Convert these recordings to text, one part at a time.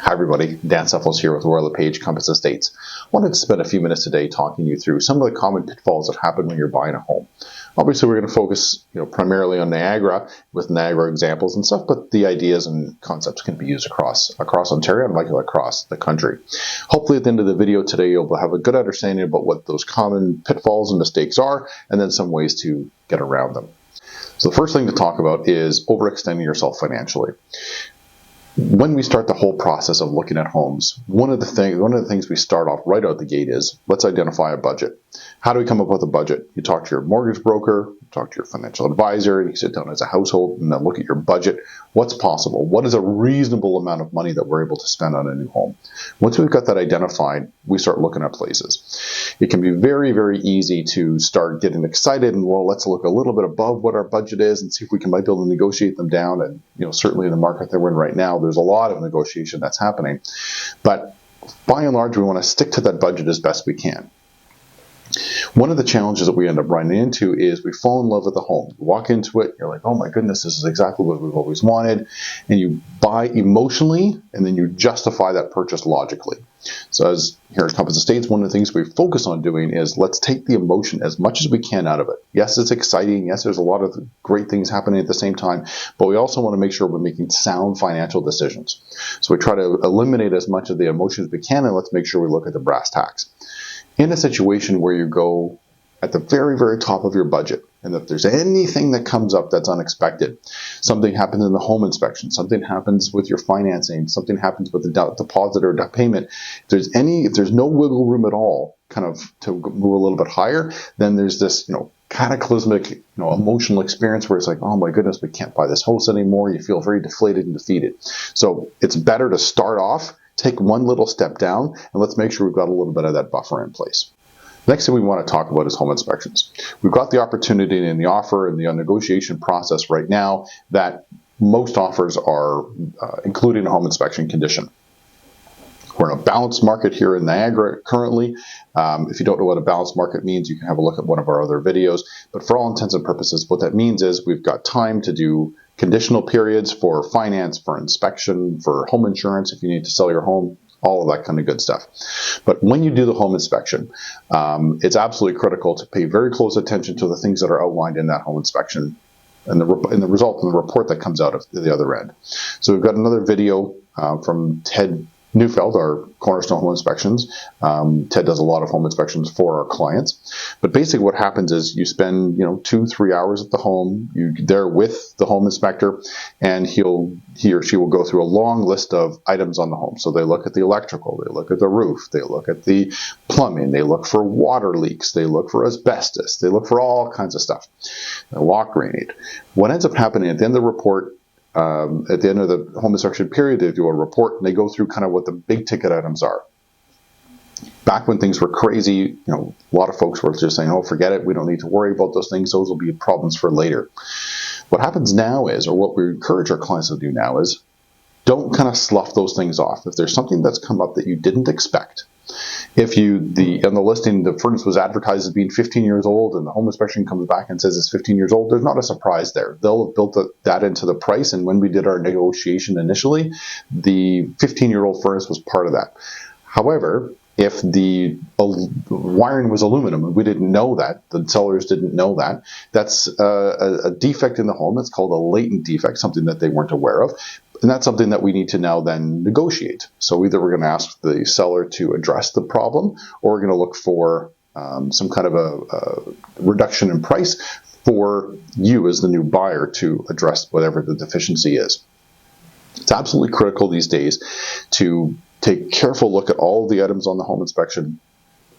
Hi everybody, Dan Stefels here with Royal LePage Compass Estates. I wanted to spend a few minutes today talking you through some of the common pitfalls that happen when you're buying a home. Obviously, we're going to focus, primarily on Niagara with Niagara examples and stuff, but the ideas and concepts can be used across Ontario and likely across the country. Hopefully, at the end of the video today, you'll have a good understanding about what those common pitfalls and mistakes are, and then some ways to get around them. So the first thing to talk about is overextending yourself financially. When we start the whole process of looking at homes, one of the things we start off right out the gate is, let's identify a budget. How do we come up with a budget? You talk to your mortgage broker, you talk to your financial advisor, you sit down as a household and then look at your budget. What's possible? What is a reasonable amount of money that we're able to spend on a new home? Once we've got that identified, we start looking at places. It can be very, very easy to start getting excited and, well, let's look a little bit above what our budget is and see if we might be able to negotiate them down. And, certainly in the market that we're in right now, there's a lot of negotiation that's happening. But by and large, we want to stick to that budget as best we can. One of the challenges that we end up running into is we fall in love with the home. You walk into it, you're like, oh my goodness, this is exactly what we've always wanted. And you buy emotionally, and then you justify that purchase logically. So as here at Compass Estates, one of the things we focus on doing is let's take the emotion as much as we can out of it. Yes, it's exciting. Yes, there's a lot of great things happening at the same time, but we also want to make sure we're making sound financial decisions. So we try to eliminate as much of the emotion as we can, and let's make sure we look at the brass tacks. In a situation where you go at the very, very top of your budget, and if there's anything that comes up that's unexpected, something happens in the home inspection, something happens with your financing, something happens with the deposit or down payment, if there's no wiggle room at all, kind of to move a little bit higher, then there's this, cataclysmic, emotional experience where it's like, oh my goodness, we can't buy this house anymore. You feel very deflated and defeated. So it's better to start off, take one little step down, and let's make sure we've got a little bit of that buffer in place. Next thing we want to talk about is home inspections. We've got the opportunity in the offer and the negotiation process right now that most offers are including a home inspection condition. We're in a balanced market here in Niagara currently. If you don't know what a balanced market means, you can have a look at one of our other videos. But for all intents and purposes, what that means is we've got time to do conditional periods for finance, for inspection, for home insurance if you need to sell your home, all of that kind of good stuff. But when you do the home inspection, it's absolutely critical to pay very close attention to the things that are outlined in that home inspection and the result and the report that comes out of the other end. So we've got another video from Ted Neufeld, our Cornerstone Home Inspections. Ted does a lot of home inspections for our clients. But basically what happens is you spend 2-3 hours at the home, you're there with the home inspector, and he or she will go through a long list of items on the home. So they look at the electrical, they look at the roof, they look at the plumbing, they look for water leaks, they look for asbestos, they look for all kinds of stuff. They lock granite. What ends up happening at the end of the report, at the end of the home inspection period, they do a report and they go through kind of what the big ticket items are. Back when things were crazy, a lot of folks were just saying, oh, forget it, we don't need to worry about those things, those will be problems for later. What happens now is, or what we encourage our clients to do now is, don't kind of slough those things off. If there's something that's come up that you didn't expect, if on the listing, the furnace was advertised as being 15 years old and the home inspection comes back and says it's 15 years old, there's not a surprise there. They'll have built that into the price, and when we did our negotiation initially, the 15-year-old furnace was part of that. However, if the wiring was aluminum and we didn't know that, the sellers didn't know that, that's a defect in the home. It's called a latent defect, something that they weren't aware of. And that's something that we need to now then negotiate. So either we're going to ask the seller to address the problem, or we're going to look for some kind of a reduction in price for you as the new buyer to address whatever the deficiency is. It's absolutely critical these days to take a careful look at all the items on the home inspection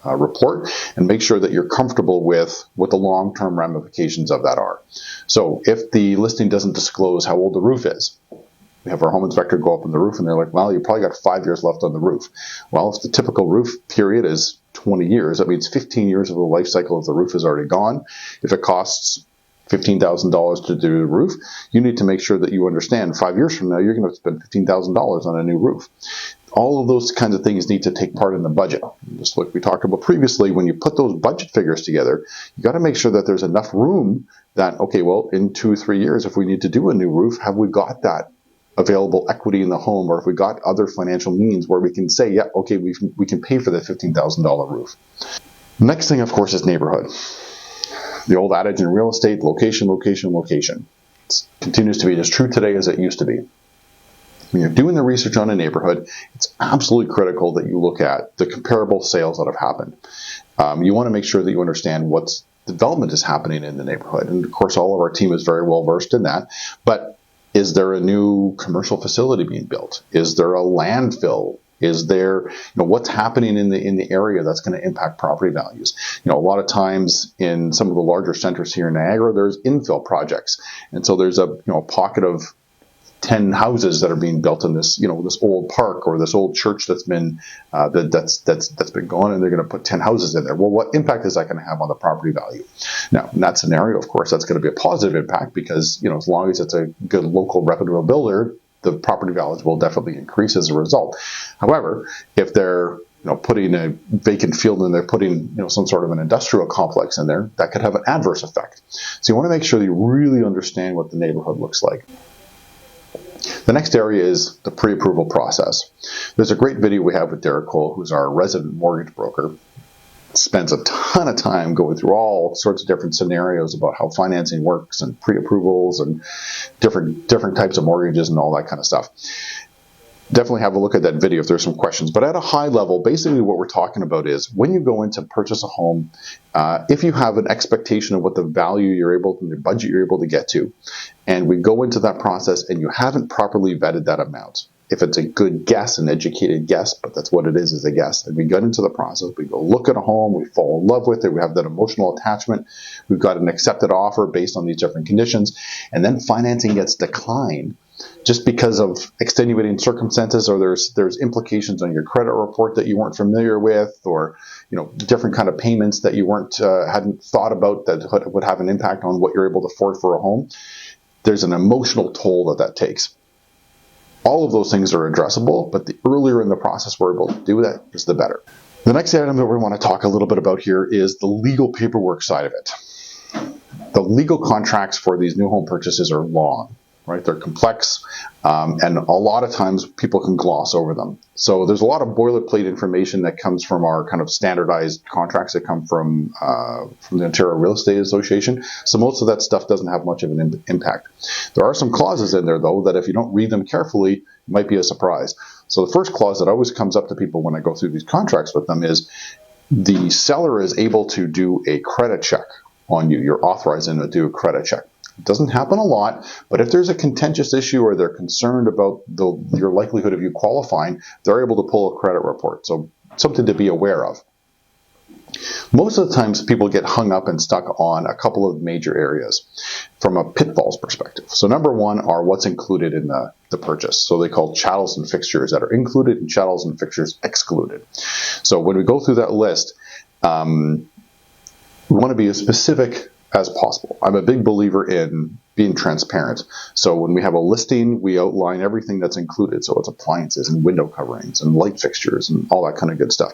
report and make sure that you're comfortable with what the long-term ramifications of that are. So if the listing doesn't disclose how old the roof is, we have our home inspector go up on the roof and they're like, well, you probably got 5 years left on the roof. Well, if the typical roof period is 20 years, that means 15 years of the life cycle of the roof is already gone. If it costs $15,000 to do the roof, you need to make sure that you understand 5 years from now, you're going to spend $15,000 on a new roof. All of those kinds of things need to take part in the budget. Just like we talked about previously, when you put those budget figures together, you got to make sure that there's enough room that, okay, well, in 2 or 3 years, if we need to do a new roof, have we got that available equity in the home, or if we got other financial means where we can say, yeah, okay, we can pay for the $15,000 roof. Next thing, of course, is neighborhood. The old adage in real estate, location, location, location. It continues to be as true today as it used to be. When you're doing the research on a neighborhood, it's absolutely critical that you look at the comparable sales that have happened. You want to make sure that you understand what development is happening in the neighborhood. And of course, all of our team is very well versed in that. But is there a new commercial facility being built? Is there a landfill? Is there, what's happening in the area that's going to impact property values? A lot of times in some of the larger centers here in Niagara, there's infill projects. And so there's a pocket of 10 houses that are being built in this, this old park or this old church that's been that's been gone, and they're going to put 10 houses in there. Well, what impact is that going to have on the property value? Now, in that scenario, of course, that's going to be a positive impact because, as long as it's a good local reputable builder, the property values will definitely increase as a result. However, if they're putting a vacant field and they're putting some sort of an industrial complex in there, that could have an adverse effect. So you want to make sure that you really understand what the neighborhood looks like. The next area is the pre-approval process. There's a great video we have with Derek Cole, who's our resident mortgage broker. Spends a ton of time going through all sorts of different scenarios about how financing works and pre-approvals and different types of mortgages and all that kind of stuff. Definitely have a look at that video if there's some questions. But at a high level, basically what we're talking about is when you go in to purchase a home, if you have an expectation of what the value the budget you're able to get to, and we go into that process and you haven't properly vetted that amount, if it's a good guess, an educated guess, but that's what it is a guess, and we get into the process, we go look at a home, we fall in love with it, we have that emotional attachment, we've got an accepted offer based on these different conditions, and then financing gets declined just because of extenuating circumstances, or there's implications on your credit report that you weren't familiar with, or different kind of payments that you hadn't thought about that would have an impact on what you're able to afford for a home. There's an emotional toll that takes. All of those things are addressable, but the earlier in the process we're able to do that, is the better. The next item that we want to talk a little bit about here is the legal paperwork side of it. The legal contracts for these new home purchases are long. Right? They're complex, and a lot of times people can gloss over them. So there's a lot of boilerplate information that comes from our kind of standardized contracts that come from the Ontario Real Estate Association. So most of that stuff doesn't have much of an impact. There are some clauses in there, though, that if you don't read them carefully, it might be a surprise. So the first clause that always comes up to people when I go through these contracts with them is the seller is able to do a credit check on you. You're authorized to do a credit check. It doesn't happen a lot, but if there's a contentious issue or they're concerned about your likelihood of you qualifying, they're able to pull a credit report. So something to be aware of. Most of the times people get hung up and stuck on a couple of major areas from a pitfalls perspective. So number one are what's included in the purchase. So they call chattels and fixtures that are included and chattels and fixtures excluded. So when we go through that list, we want to be as specific as possible. I'm a big believer in being transparent. So when we have a listing, we outline everything that's included. So it's appliances and window coverings and light fixtures and all that kind of good stuff.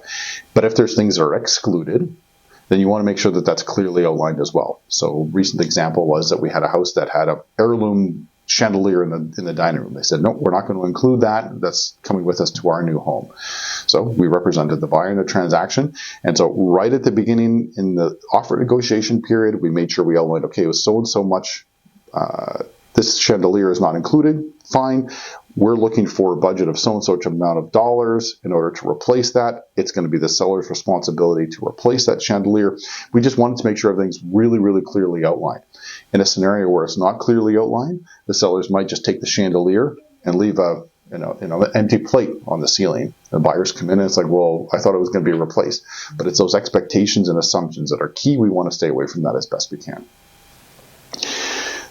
But if there's things that are excluded, then you want to make sure that that's clearly outlined as well. So a recent example was that we had a house that had an heirloom chandelier in the dining room. They said, no, we're not going to include that. That's coming with us to our new home. So we represented the buyer in the transaction. And so right at the beginning in the offer negotiation period, we made sure we outlined, okay, it was so and so much. This chandelier is not included. Fine. We're looking for a budget of so and so amount of dollars in order to replace that. It's going to be the seller's responsibility to replace that chandelier. We just wanted to make sure everything's really, really clearly outlined. In a scenario where it's not clearly outlined, the sellers might just take the chandelier and leave an empty plate on the ceiling. The buyers come in and it's like, well, I thought it was going to be replaced. But it's those expectations and assumptions that are key. We want to stay away from that as best we can.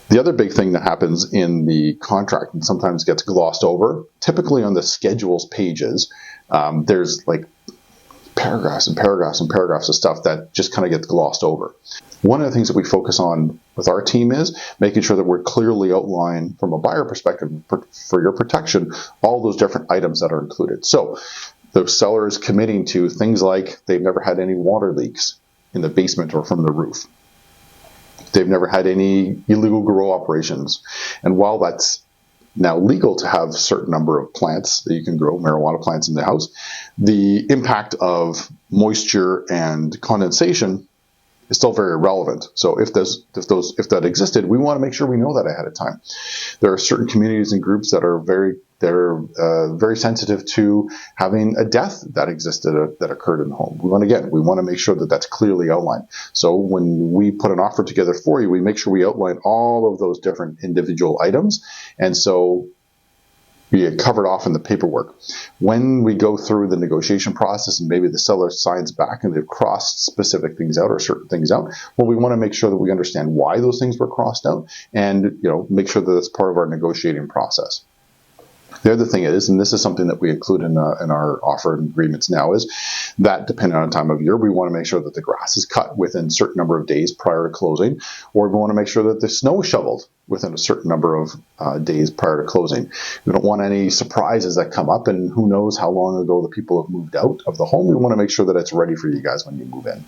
The other big thing that happens in the contract and sometimes gets glossed over, typically on the schedules pages, there's like paragraphs and paragraphs and paragraphs of stuff that just kind of gets glossed over. One of the things that we focus on with our team is making sure that we're clearly outlined from a buyer perspective for your protection, all those different items that are included. So the seller is committing to things like they've never had any water leaks in the basement or from the roof. They've never had any illegal grow operations. And while that's now legal to have a certain number of plants that you can grow, marijuana plants in the house, the impact of moisture and condensation is still very relevant. So if that existed, we want to make sure we know that ahead of time. There are certain communities and groups that are very sensitive to having a death that existed that occurred in the home. We want to make sure that that's clearly outlined. So when we put an offer together for you, we make sure we outline all of those different individual items, and so be covered off in the paperwork. When we go through the negotiation process and maybe the seller signs back and they've crossed specific things out or certain things out, well, we want to make sure that we understand why those things were crossed out and make sure that it's part of our negotiating process. The other thing is, and this is something that we include in our offer agreements now, is that depending on the time of year, we want to make sure that the grass is cut within a certain number of days prior to closing, or we want to make sure that the snow is shoveled within a certain number of days prior to closing. We don't want any surprises that come up, and who knows how long ago the people have moved out of the home. We want to make sure that it's ready for you guys when you move in.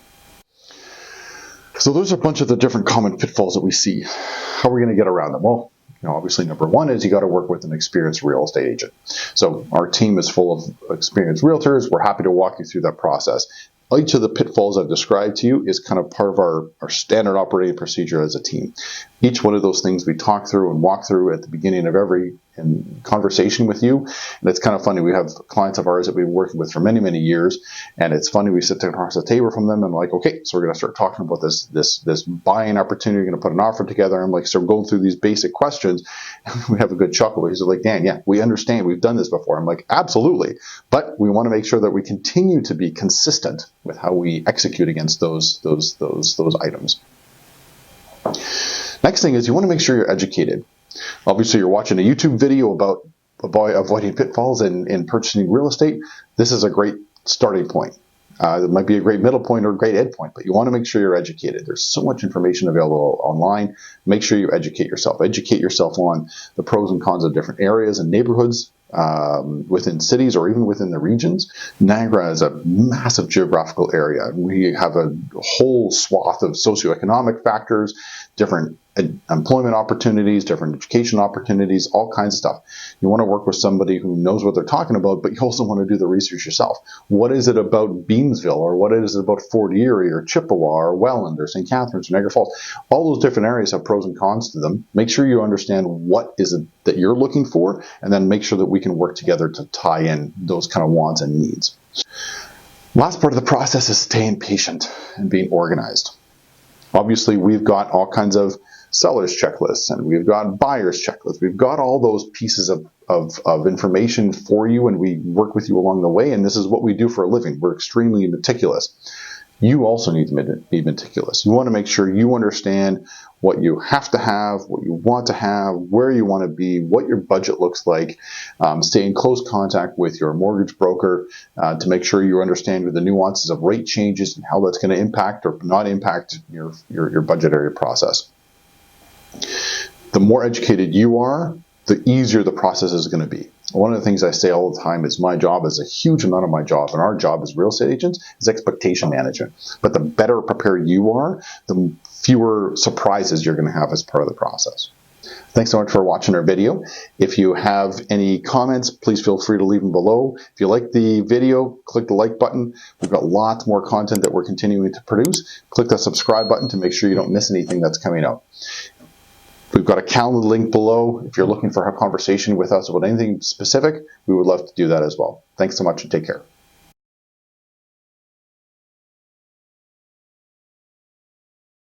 So those are a bunch of the different common pitfalls that we see. How are we going to get around them? Well, obviously, number one is you got to work with an experienced real estate agent. So our team is full of experienced realtors. We're happy to walk you through that process. Each of the pitfalls I've described to you is kind of part of our standard operating procedure as a team. Each one of those things we talk through and walk through at the beginning of every conversation with you. And it's kind of funny. We have clients of ours that we've been working with for many, many years. And it's funny. We sit down across the table from them and like, okay, so we're going to start talking about this buying opportunity. We're going to put an offer together. And like, so we're going through these basic questions. And we have a good chuckle. He's like, Dan, yeah, we understand. We've done this before. I'm like, absolutely. But we want to make sure that we continue to be consistent with how we execute against those items. Next thing is you want to make sure you're educated. Obviously, you're watching a YouTube video about avoiding pitfalls in purchasing real estate. This is a great starting point. It might be a great middle point or a great end point, but you want to make sure you're educated. There's so much information available online. Make sure you educate yourself. Educate yourself on the pros and cons of different areas and neighborhoods within cities or even within the regions. Niagara is a massive geographical area. We have a whole swath of socioeconomic factors, different employment opportunities, different education opportunities, all kinds of stuff. You want to work with somebody who knows what they're talking about, but you also want to do the research yourself. What is it about Beamsville, or what is it about Fort Erie, or Chippewa, or Welland, or St. Catharines, or Niagara Falls? All those different areas have pros and cons to them. Make sure you understand what is it that you're looking for, and then make sure that we can work together to tie in those kind of wants and needs. Last part of the process is staying patient and being organized. Obviously, we've got all kinds of seller's checklists, and we've got buyer's checklists. We've got all those pieces of information for you, and we work with you along the way, and this is what we do for a living. We're extremely meticulous. You also need to be meticulous. You want to make sure you understand what you have to have, what you want to have, where you want to be, what your budget looks like. Stay in close contact with your mortgage broker to make sure you understand the nuances of rate changes and how that's going to impact or not impact your budget area process. The more educated you are, the easier the process is going to be. One of the things I say all the time is my job is a huge amount of my job, and our job as real estate agents is expectation management. But the better prepared you are, the fewer surprises you're going to have as part of the process. Thanks so much for watching our video. If you have any comments, please feel free to leave them below. If you like the video, click the like button. We've got lots more content that we're continuing to produce. Click the subscribe button to make sure you don't miss anything that's coming out. We've got a calendar link below. If you're looking for a conversation with us about anything specific, we would love to do that as well. Thanks so much and take care.